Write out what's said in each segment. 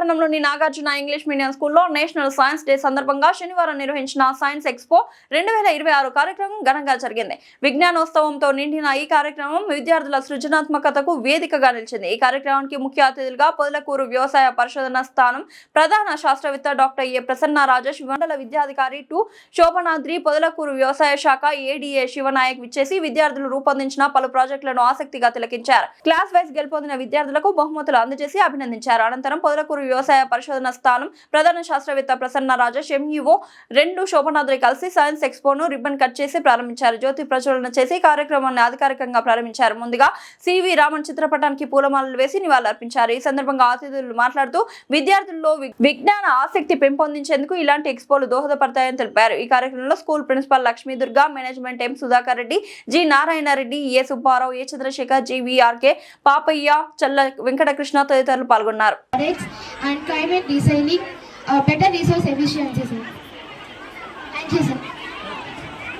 పట్టణంలోని Nagarjuna English medium స్కూల్లో national science day సందర్భంగా శనివారం నిర్వహించిన సైన్స్ ఎక్స్పో 2026 కార్యక్రమం ఘనంగా జరిగింది. విజ్ఞానోత్సవంతో నిండిన ఈ కార్యక్రమం విద్యార్థుల సృజనాత్మకతకు వేదికగా నిలిచింది. ఈ కార్యక్రమానికి ముఖ్య అతిథులుగా పొదలకూరు వ్యవసాయ పరిశోధన స్థానం ప్రధాన శాస్త్రవేత్త డాక్టర్ ఏ ప్రసన్న రాజేష్, మండల విద్యాధికారి 2 శోభనాద్రి, పొదలకూరు వ్యవసాయ శాఖ ఏడీఏ శివనాయక్ విచ్చేసి విద్యార్థులు రూపొందించిన పలు ప్రాజెక్టులను ఆసక్తిగా తిలకించారు. క్లాస్ వైజ్ గెలుపొందిన విద్యార్థులకు బహుమతులు అందజేసి అభినందించారు. అనంతరం పొదలకూరు వ్యవసాయ పరిశోధన స్థానం ప్రధాన శాస్త్రవేత్త ప్రసన్న రాజేష్, ఎంఈఓ 2 శోభనాద్రి కలిసి సైన్స్ ఎక్స్పోను రిబ్బన్ కట్ చేసి ప్రారంభించారు. జ్యోతి ప్రజ్వలన చేసి కార్యక్రమాన్ని అధికారికంగా ప్రారంభించారు. ముందుగా సివి రామన్ చిత్రపటానికి పూలమాలలు వేసి నివాళులర్పించారు. ఈ సందర్భంగా అతిథులు మాట్లాడుతూ విద్యార్థుల్లో విజ్ఞాన ఆసక్తి పెంపొందించేందుకు ఇలాంటి ఎక్స్పోలు దోహదపడతాయని తెలిపారు. ఈ కార్యక్రమంలో school principal Lakshmi Durga, management M Sudhakar Reddy, G Narayana Reddy, A Subbarao, A Chandrasekhar, GVRK Papaiah, Challa Venkatakrishna తదితరులు పాల్గొన్నారు. And climate designing, better resource efficiency, sir. Thank you, sir.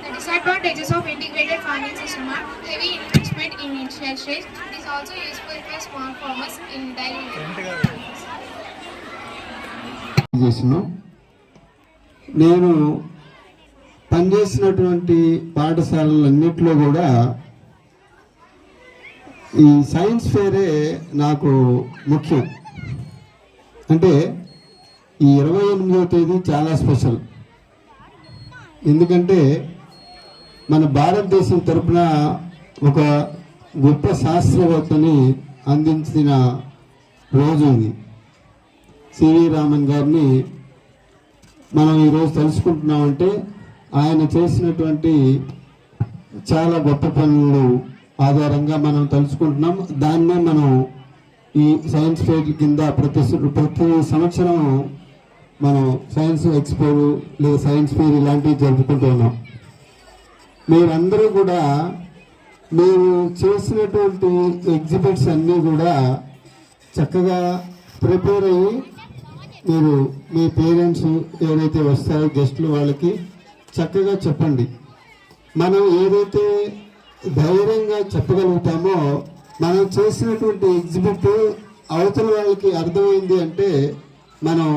The disadvantages of integrated farming system are heavy investment in initial stage. It is also useful for small farmers in daily చేస్తున్నాం. నేను పనిచేసినటువంటి పాఠశాలలన్నింటిలో కూడా ఈ science Phere నాకు ముఖ్యం. అంటే ఈ 28వ తేదీ చాలా స్పెషల్. ఎందుకంటే మన భారతదేశం తరపున ఒక గొప్ప శాస్త్రవేత్తని అందించిన రోజు ఇది. సివి రామన్ గారిని మనం ఈరోజు తెలుసుకుంటున్నామంటే ఆయన చేసినటువంటి చాలా గొప్ప పనులు ఆధారంగా మనం తెలుసుకుంటున్నాం. దాన్నే మనం ఈ సైన్స్ ఫేర్ కింద ప్రతి సంవత్సరం మనం సైన్స్ ఎక్స్పో లేదా సైన్స్ ఫేర్ ఇలాంటివి జరుపుకుంటూ ఉన్నాం. మీరందరూ కూడా మీరు చేసినటువంటి ఎగ్జిబిట్స్ అన్నీ కూడా చక్కగా ప్రిపేర్ అయ్యి మీరు మీ పేరెంట్స్ ఎవరైతే వస్తారో గెస్టులు వాళ్ళకి చక్కగా చెప్పండి. మనం ఏదైతే ధైర్యంగా చెప్పగలుగుతామో మనం చేసినటువంటి ఎగ్జిబిట్ అవతల వాళ్ళకి అర్థమైంది అంటే మనం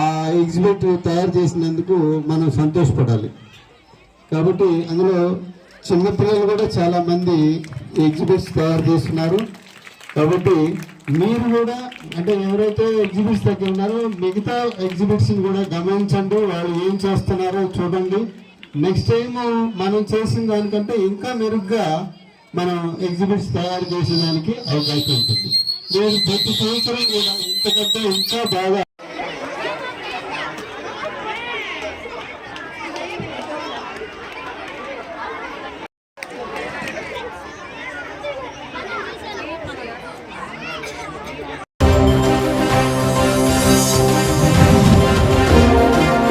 ఆ ఎగ్జిబిట్ తయారు చేసినందుకు మనం సంతోషపడాలి. కాబట్టి అందులో చిన్నపిల్లలు కూడా చాలామంది ఎగ్జిబిట్స్ తయారు చేస్తున్నారు. కాబట్టి మీరు కూడా అంటే ఎవరైతే ఎగ్జిబిట్స్ దగ్గర ఉన్నారో మిగతా ఎగ్జిబిట్స్ని కూడా గమనించండి, వాళ్ళు ఏం చేస్తున్నారో చూడండి. నెక్స్ట్ టైం మనం చేసిన దానికంటే ఇంకా మెరుగ్గా మనం ఎగ్జిబిట్స్ తయారు చేసేదానికి అవకాశం ఉంటుంది. నేను ప్రతి సంవత్సరం కూడా ఇంతకంటే ఇంకా బాగా